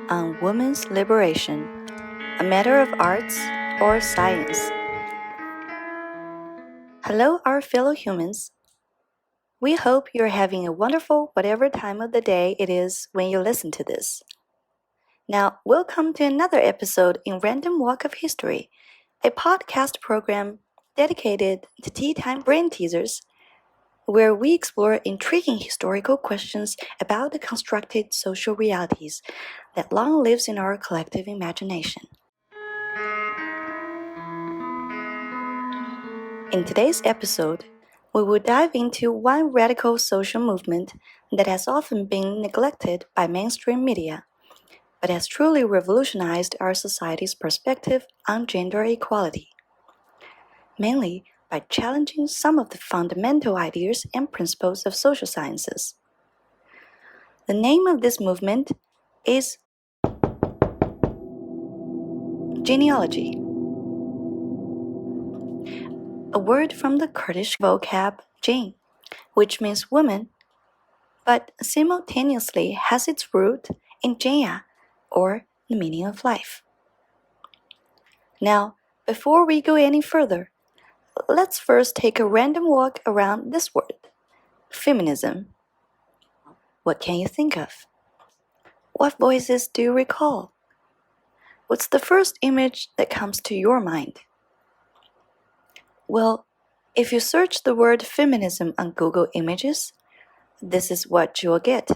on women's liberation, a matter of arts or science. Hello, our fellow humans. We hope you're having a wonderful whatever time of the day it is when you listen to this. Now, welcome to another episode in Random Walk of History, a podcast program dedicated to tea time brain teasers, where we explore intriguing historical questions about the constructed social realities that long lives in our collective imagination. In today's episode, we will dive into one radical social movement that has often been neglected by mainstream media, but has truly revolutionized our society's perspective on gender equality, mainly by challenging some of the fundamental ideas and principles of social sciences. The name of this movement is Jineolojî, a word from the Kurdish vocab jin, which means woman, but simultaneously has its root in jaya, or the meaning of life. Now, before we go any further, let's first take a random walk around this word, feminism. What can you think of? What voices do you recall? What's the first image that comes to your mind? Well, if you search the word feminism on Google Images, this is what you'll get.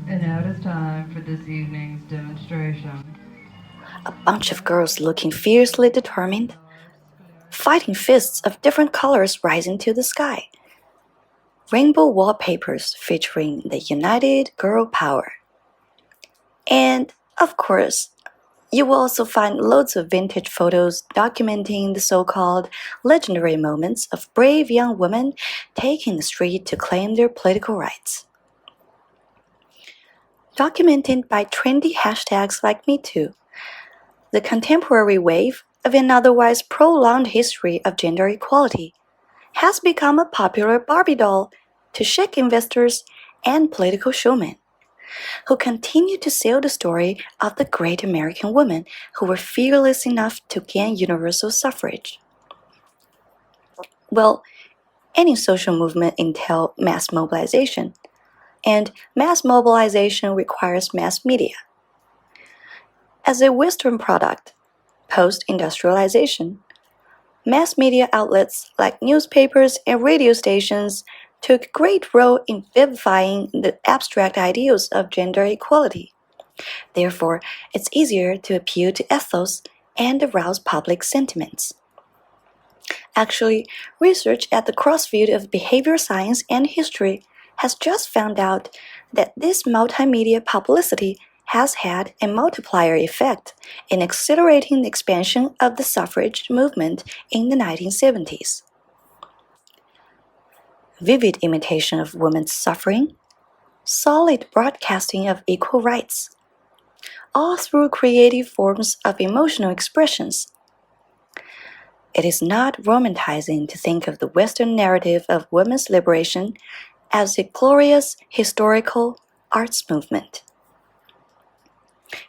And now it is time for this evening's demonstration. A bunch of girls looking fiercely determined, fighting fists of different colors rising to the sky. Rainbow wallpapers featuring the United Girl Power. And, of course, you will also find loads of vintage photos documenting the so-called legendary moments of brave young women taking the street to claim their political rights. Documented by trendy hashtags like MeToo, the contemporary wave of an otherwise prolonged history of gender equality has become a popular Barbie doll to chic investors and political showmen, who continue to sell the story of the great American women who were fearless enough to gain universal suffrage. Well, any social movement entails mass mobilization, and mass mobilization requires mass media. As a Western product, post-industrialization, mass media outlets like newspapers and radio stations took a great role in vivifying the abstract ideals of gender equality. Therefore, it's easier to appeal to ethos and arouse public sentiments. Actually, research at the crossfield of behavior science and history has just found out that this multimedia publicity has had a multiplier effect in accelerating the expansion of the suffrage movement in the 1970s. Vivid imitation of women's suffering, solid broadcasting of equal rights, all through creative forms of emotional expressions. It is not romanticizing to think of the Western narrative of women's liberation as a glorious historical arts movement.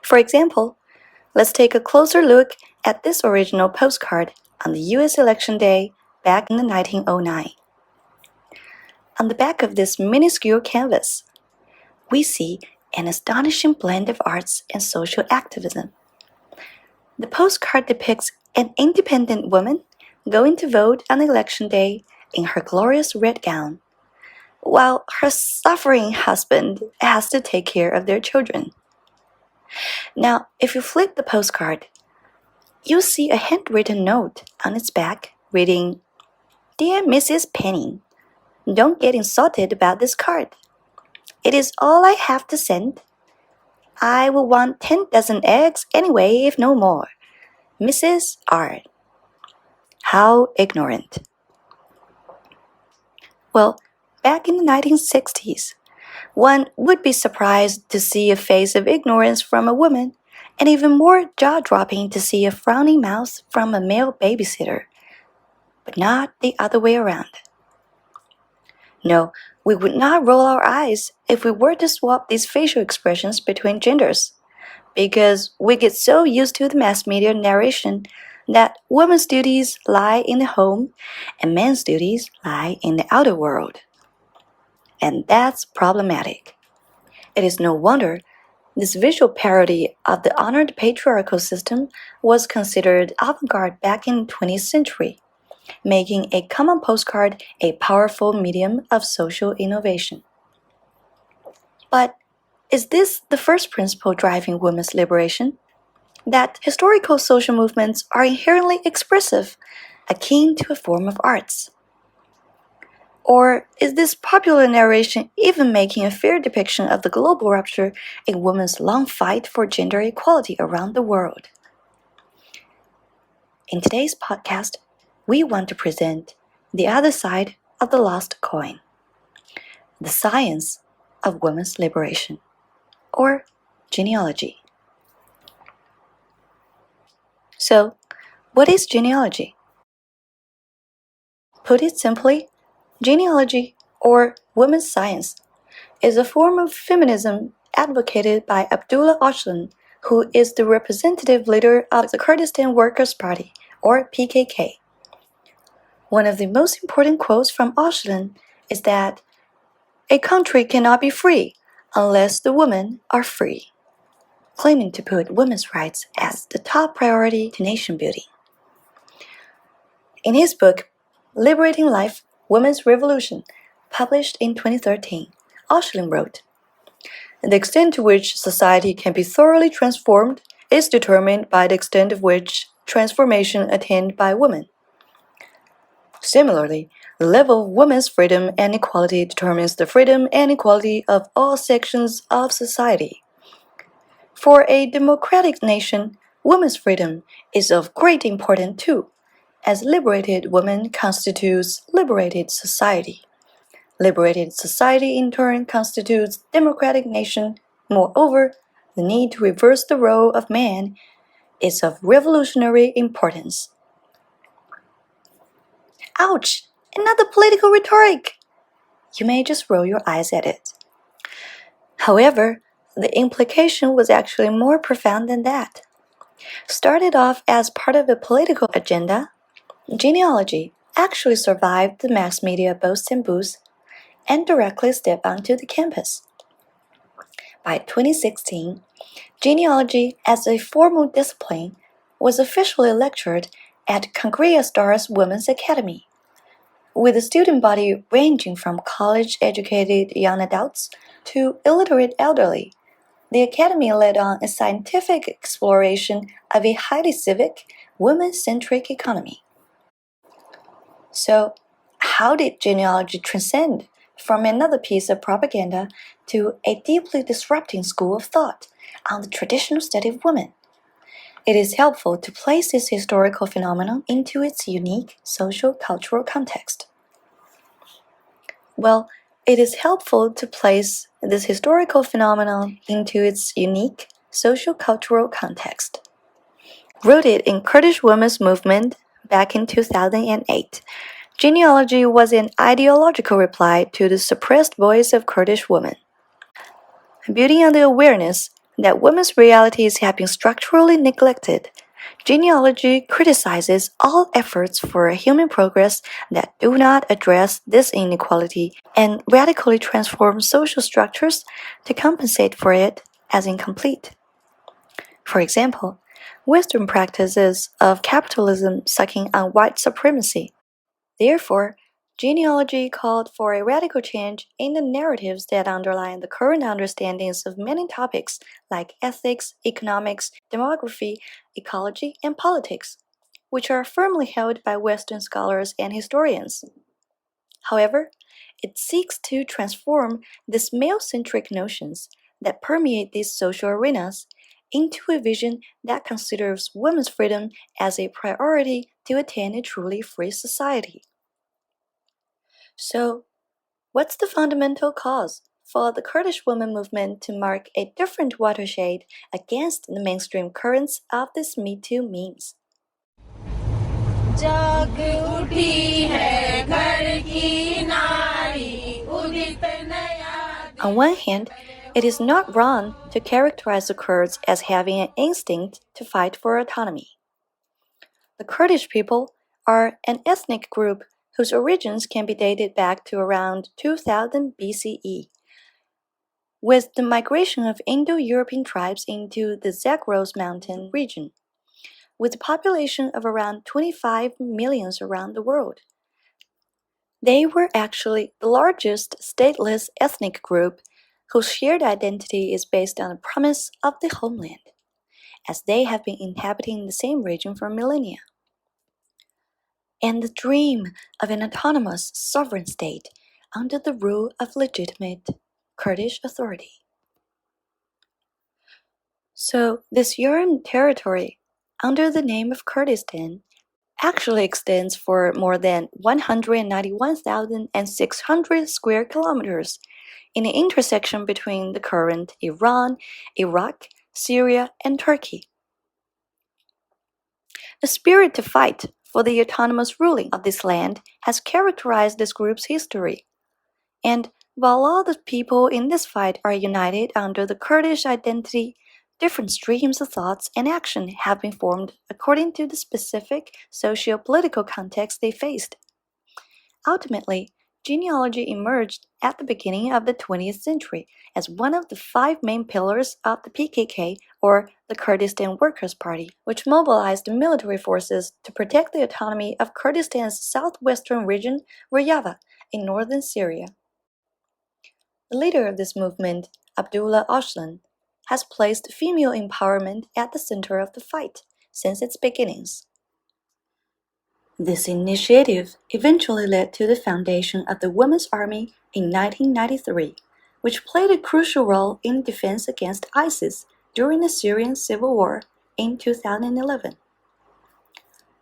For example, let's take a closer look at this original postcard on the US election day back in 1909. On the back of this minuscule canvas, we see an astonishing blend of arts and social activism. The postcard depicts an independent woman going to vote on election day in her glorious red gown, while her suffering husband has to take care of their children. Now, if you flip the postcard, you'll see a handwritten note on its back reading, "Dear Mrs. Penny, don't get insulted about this card. It is all I have to send. I will want 10 dozen eggs anyway, if no more. Mrs. R." How ignorant. Well, back in the 1960s, one would be surprised to see a face of ignorance from a woman, and even more jaw-dropping to see a frowning mouth from a male babysitter, but not the other way around. No, we would not roll our eyes if we were to swap these facial expressions between genders, because we get so used to the mass media narration that women's duties lie in the home and men's duties lie in the outer world. And that's problematic. It is no wonder this visual parody of the honored patriarchal system was considered avant-garde back in the 20th century, making a common postcard a powerful medium of social innovation. But is this the first principle driving women's liberation? That historical social movements are inherently expressive, akin to a form of arts? Or is this popular narration even making a fair depiction of the global rupture in women's long fight for gender equality around the world? In today's podcast, we want to present the other side of the lost coin, the science of women's liberation, or genealogy. So, what is genealogy? Put it simply, genealogy, or women's science, is a form of feminism advocated by Abdullah Öcalan, who is the representative leader of the Kurdistan Workers' Party, or PKK. One of the most important quotes from Öcalan is that a country cannot be free unless the women are free, claiming to put women's rights as the top priority to nation building. In his book, Liberating Life, Women's Revolution, published in 2013, Öcalan wrote, "The extent to which society can be thoroughly transformed is determined by the extent of which transformation attained by women. Similarly, the level of women's freedom and equality determines the freedom and equality of all sections of society. For a democratic nation, women's freedom is of great importance too, as liberated women constitutes liberated society. Liberated society in turn constitutes democratic nation. Moreover, the need to reverse the role of man is of revolutionary importance." Ouch! Another political rhetoric! You may just roll your eyes at it. However, the implication was actually more profound than that. Started off as part of a political agenda, genealogy actually survived the mass media boasts and boos and directly stepped onto the campus. By 2016, genealogy as a formal discipline was officially lectured at Congrea Stars Women's Academy, with a student body ranging from college-educated young adults to illiterate elderly. The Academy led on a scientific exploration of a highly civic, women-centric economy. So, how did genealogy transcend from another piece of propaganda to a deeply disrupting school of thought on the traditional study of women? It is helpful to place this historical phenomenon into its unique social-cultural context. Well, it is helpful to place this historical phenomenon into its unique social-cultural context. Rooted in Kurdish women's movement back in 2008, genealogy was an ideological reply to the suppressed voice of Kurdish women. Building on the awareness that women's realities have been structurally neglected, genealogy criticizes all efforts for human progress that do not address this inequality and radically transform social structures to compensate for it as incomplete. For example, Western practices of capitalism sucking on white supremacy. Therefore, genealogy called for a radical change in the narratives that underlie the current understandings of many topics like ethics, economics, demography, ecology, and politics, which are firmly held by Western scholars and historians. However, it seeks to transform these male-centric notions that permeate these social arenas into a vision that considers women's freedom as a priority to attain a truly free society. So, what's the fundamental cause for the Kurdish women movement to mark a different watershed against the mainstream currents of these Me Too memes? जाग उठी है घर की नारी On one hand, it is not wrong to characterize the Kurds as having an instinct to fight for autonomy. The Kurdish people are an ethnic group whose origins can be dated back to around 2000 BCE. With the migration of Indo-European tribes into the Zagros mountain region, with a population of around 25 million around the world. They were actually the largest stateless ethnic group whose shared identity is based on the promise of the homeland, as they have been inhabiting the same region for millennia. And the dream of an autonomous sovereign state under the rule of legitimate Kurdish authority. So this yearned territory, under the name of Kurdistan, actually extends for more than 191,600 square kilometers in the intersection between the current Iran, Iraq, Syria, and Turkey. The spirit to fight for the autonomous ruling of this land has characterized this group's history. And while all the people in this fight are united under the Kurdish identity, different streams of thoughts and action have been formed according to the specific socio-political context they faced. Ultimately, genealogy emerged at the beginning of the 20th century as one of the 5 main pillars of the PKK, or the Kurdistan Workers' Party, which mobilized military forces to protect the autonomy of Kurdistan's southwestern region, Rojava, in northern Syria. The leader of this movement, Abdullah Öcalan, has placed female empowerment at the center of the fight since its beginnings. This initiative eventually led to the foundation of the Women's Army in 1993, which played a crucial role in defense against ISIS during the Syrian civil war in 2011.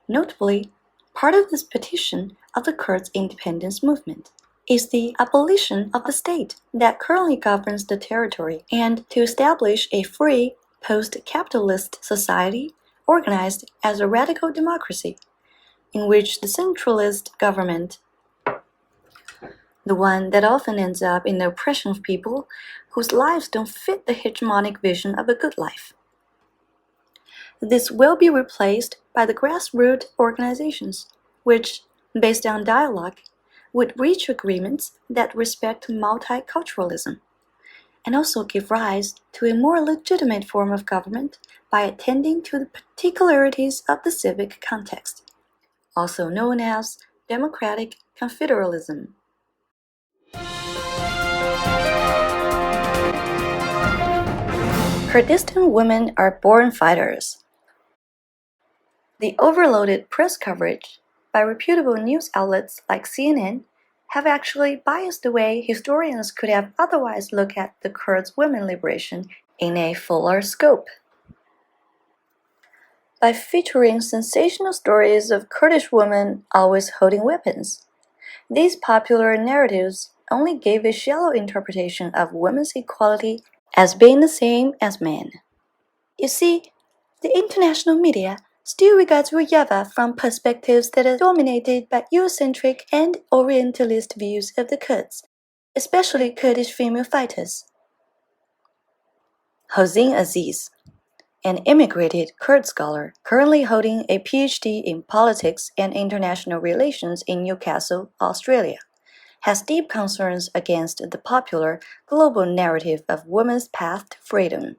Notably, part of this petition of the Kurds' independence movement is the abolition of the state that currently governs the territory and to establish a free, post-capitalist society organized as a radical democracy, in which the centralist government, the one that often ends up in the oppression of people whose lives don't fit the hegemonic vision of a good life. This will be replaced by the grassroots organizations, which, based on dialogue, would reach agreements that respect multiculturalism, and also give rise to a more legitimate form of government by attending to the particularities of the civic context, also known as democratic confederalism. Kurdistan women are born fighters. The overloaded press coverage by reputable news outlets like CNN have actually biased the way historians could have otherwise looked at the Kurds' women liberation in a fuller scope. By featuring sensational stories of Kurdish women always holding weapons, these popular narratives only gave a shallow interpretation of women's equality as being the same as men. You see, the international media still regards Rojava from perspectives that are dominated by Eurocentric and Orientalist views of the Kurds, especially Kurdish female fighters. Hossein Aziz, an immigrated Kurd scholar currently holding a PhD in politics and international relations in Newcastle, Australia, has deep concerns against the popular global narrative of women's path to freedom.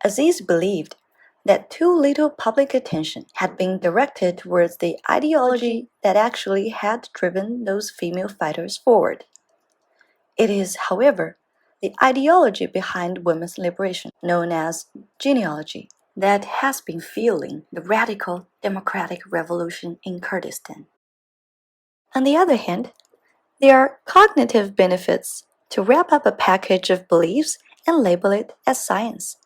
Aziz believed that too little public attention had been directed towards the ideology that actually had driven those female fighters forward. It is, however, the ideology behind women's liberation, known as Jineolojî, that has been fueling the radical democratic revolution in Kurdistan. On the other hand, there are cognitive benefits to wrap up a package of beliefs and label it as science.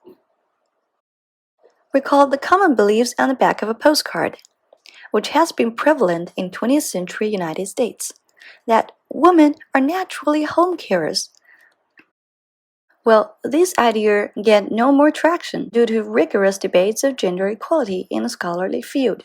Recall the common beliefs on the back of a postcard, which has been prevalent in 20th century United States, that women are naturally home carers. Well, this idea get no more traction due to rigorous debates of gender equality in the scholarly field.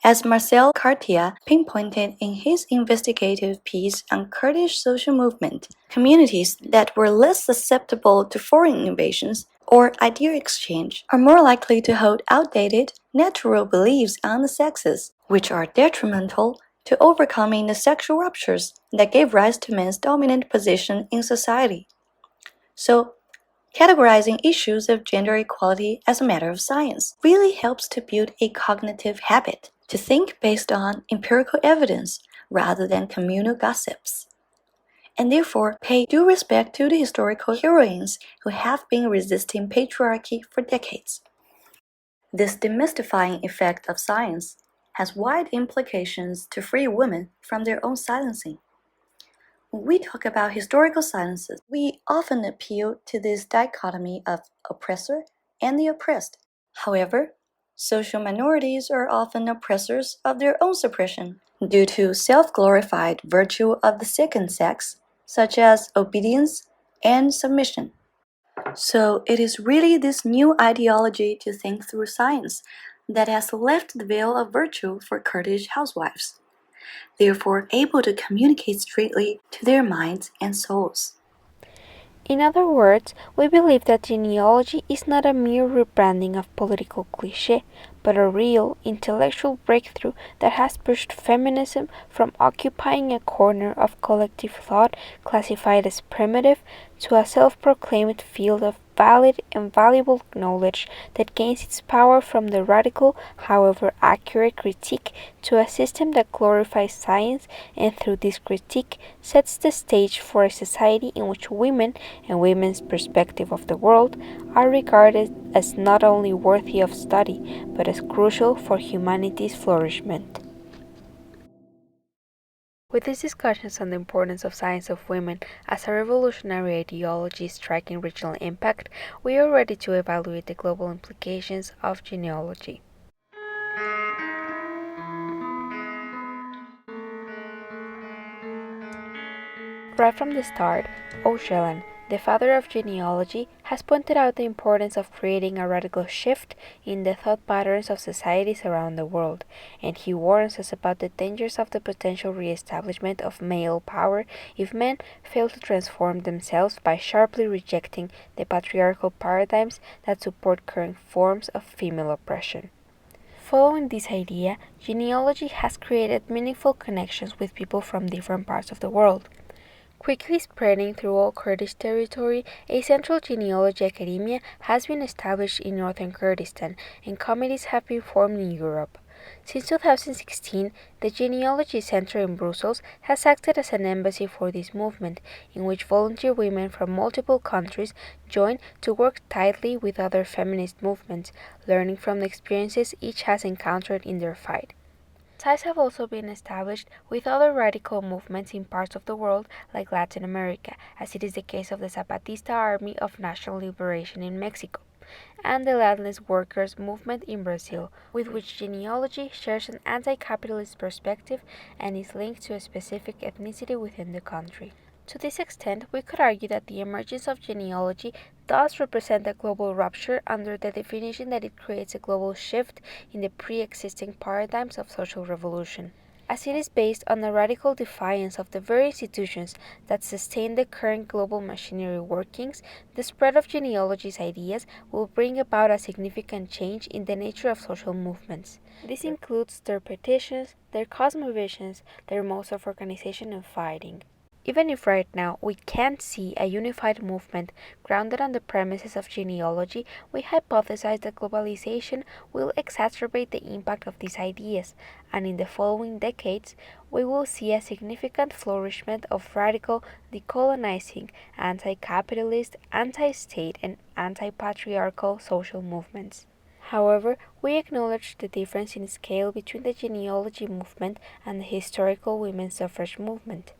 As Marcel Cartier pinpointed in his investigative piece on Kurdish social movement, communities that were less susceptible to foreign invasions or idea exchange are more likely to hold outdated, natural beliefs on the sexes, which are detrimental to overcoming the sexual ruptures that gave rise to men's dominant position in society. So, categorizing issues of gender equality as a matter of science really helps to build a cognitive habit to think based on empirical evidence rather than communal gossips, and therefore pay due respect to the historical heroines who have been resisting patriarchy for decades. This demystifying effect of science has wide implications to free women from their own silencing. When we talk about historical silences, we often appeal to this dichotomy of oppressor and the oppressed. However, social minorities are often oppressors of their own suppression due to self-glorified virtue of the second sex, such as obedience and submission. So it is really this new ideology to think through science that has left the veil of virtue for Kurdish housewives, therefore able to communicate straightly to their minds and souls. In other words, we believe that genealogy is not a mere rebranding of political cliché, but a real intellectual breakthrough that has pushed feminism from occupying a corner of collective thought classified as primitive to a self-proclaimed field of valid and valuable knowledge that gains its power from the radical, however accurate critique to a system that glorifies science and through this critique sets the stage for a society in which women and women's perspective of the world are regarded as not only worthy of study but as crucial for humanity's flourishment. With these discussions on the importance of science of women as a revolutionary ideology striking regional impact, we are ready to evaluate the global implications of genealogy. Right from the start, O'Shellan, the father of genealogy, has pointed out the importance of creating a radical shift in the thought patterns of societies around the world, and he warns us about the dangers of the potential re-establishment of male power if men fail to transform themselves by sharply rejecting the patriarchal paradigms that support current forms of female oppression. Following this idea, genealogy has created meaningful connections with people from different parts of the world. Quickly spreading through all Kurdish territory, a central genealogy academia has been established in northern Kurdistan, and committees have been formed in Europe. Since 2016, the Genealogy Center in Brussels has acted as an embassy for this movement, in which volunteer women from multiple countries join to work tightly with other feminist movements, learning from the experiences each has encountered in their fight. Ties have also been established with other radical movements in parts of the world like Latin America, as it is the case of the Zapatista Army of National Liberation in Mexico, and the Landless Workers Movement in Brazil, with which genealogy shares an anti-capitalist perspective and is linked to a specific ethnicity within the country. To this extent, we could argue that the emergence of genealogy does represent a global rupture under the definition that it creates a global shift in the pre-existing paradigms of social revolution, as it is based on a radical defiance of the very institutions that sustain the current global machinery workings. The spread of genealogy's ideas will bring about a significant change in the nature of social movements. This includes their petitions, their cosmovisions, their modes of organization and fighting. Even if right now we can't see a unified movement grounded on the premises of genealogy, we hypothesize that globalization will exacerbate the impact of these ideas, and in the following decades, we will see a significant flourishment of radical, decolonizing, anti-capitalist, anti-state, and anti-patriarchal social movements. However, we acknowledge the difference in scale between the genealogy movement and the historical women's suffrage movement.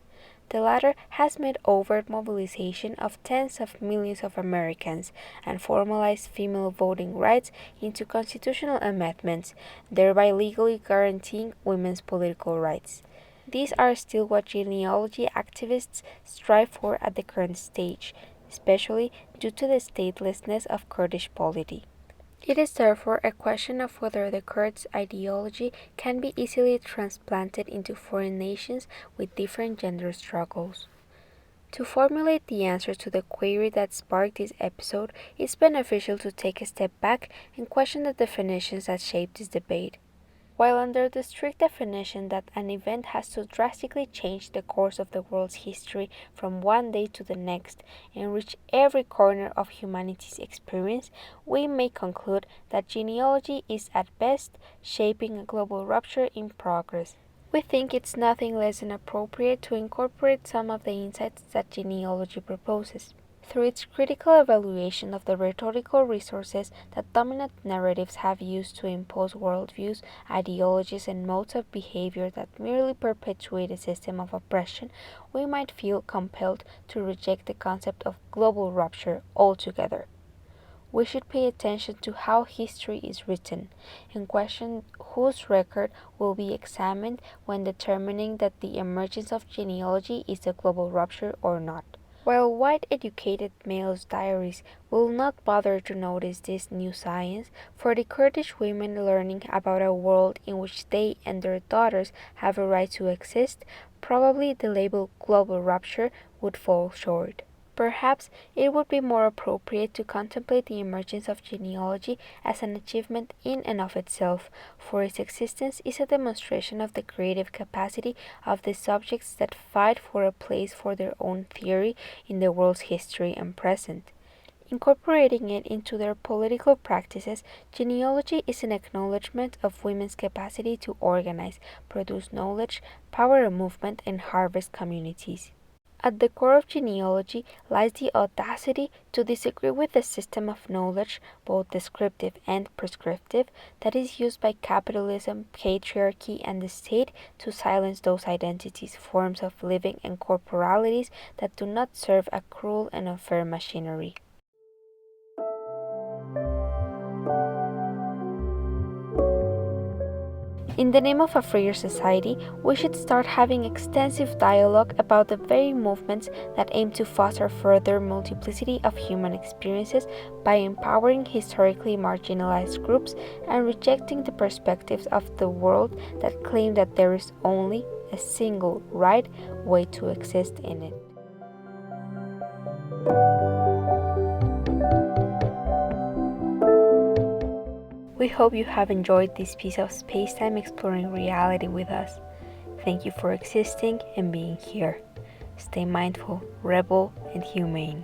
The latter has made overt mobilization of tens of millions of Americans and formalized female voting rights into constitutional amendments, thereby legally guaranteeing women's political rights. These are still what genealogy activists strive for at the current stage, especially due to the statelessness of Kurdish polity. It is therefore a question of whether the Kurds' ideology can be easily transplanted into foreign nations with different gender struggles. To formulate the answer to the query that sparked this episode, it's beneficial to take a step back and question the definitions that shape this debate. While under the strict definition that an event has to drastically change the course of the world's history from one day to the next and reach every corner of humanity's experience, we may conclude that genealogy is at best shaping a global rupture in progress. We think it's nothing less than appropriate to incorporate some of the insights that genealogy proposes. Through its critical evaluation of the rhetorical resources that dominant narratives have used to impose worldviews, ideologies, and modes of behavior that merely perpetuate a system of oppression, we might feel compelled to reject the concept of global rupture altogether. We should pay attention to how history is written, and question whose record will be examined when determining that the emergence of genealogy is a global rupture or not. While white educated males' diaries will not bother to notice this new science, for the Kurdish women learning about a world in which they and their daughters have a right to exist, probably the label global rupture would fall short. Perhaps it would be more appropriate to contemplate the emergence of genealogy as an achievement in and of itself, for its existence is a demonstration of the creative capacity of the subjects that fight for a place for their own theory in the world's history and present. Incorporating it into their political practices, genealogy is an acknowledgement of women's capacity to organize, produce knowledge, power a movement, and harvest communities. At the core of genealogy lies the audacity to disagree with the system of knowledge, both descriptive and prescriptive, that is used by capitalism, patriarchy, and the state to silence those identities, forms of living, and corporalities that do not serve a cruel and unfair machinery. In the name of a freer society, we should start having extensive dialogue about the very movements that aim to foster further multiplicity of human experiences by empowering historically marginalized groups and rejecting the perspectives of the world that claim that there is only a single right way to exist in it. We hope you have enjoyed this piece of space-time exploring reality with us. Thank you for existing and being here. Stay mindful, rebel, and humane.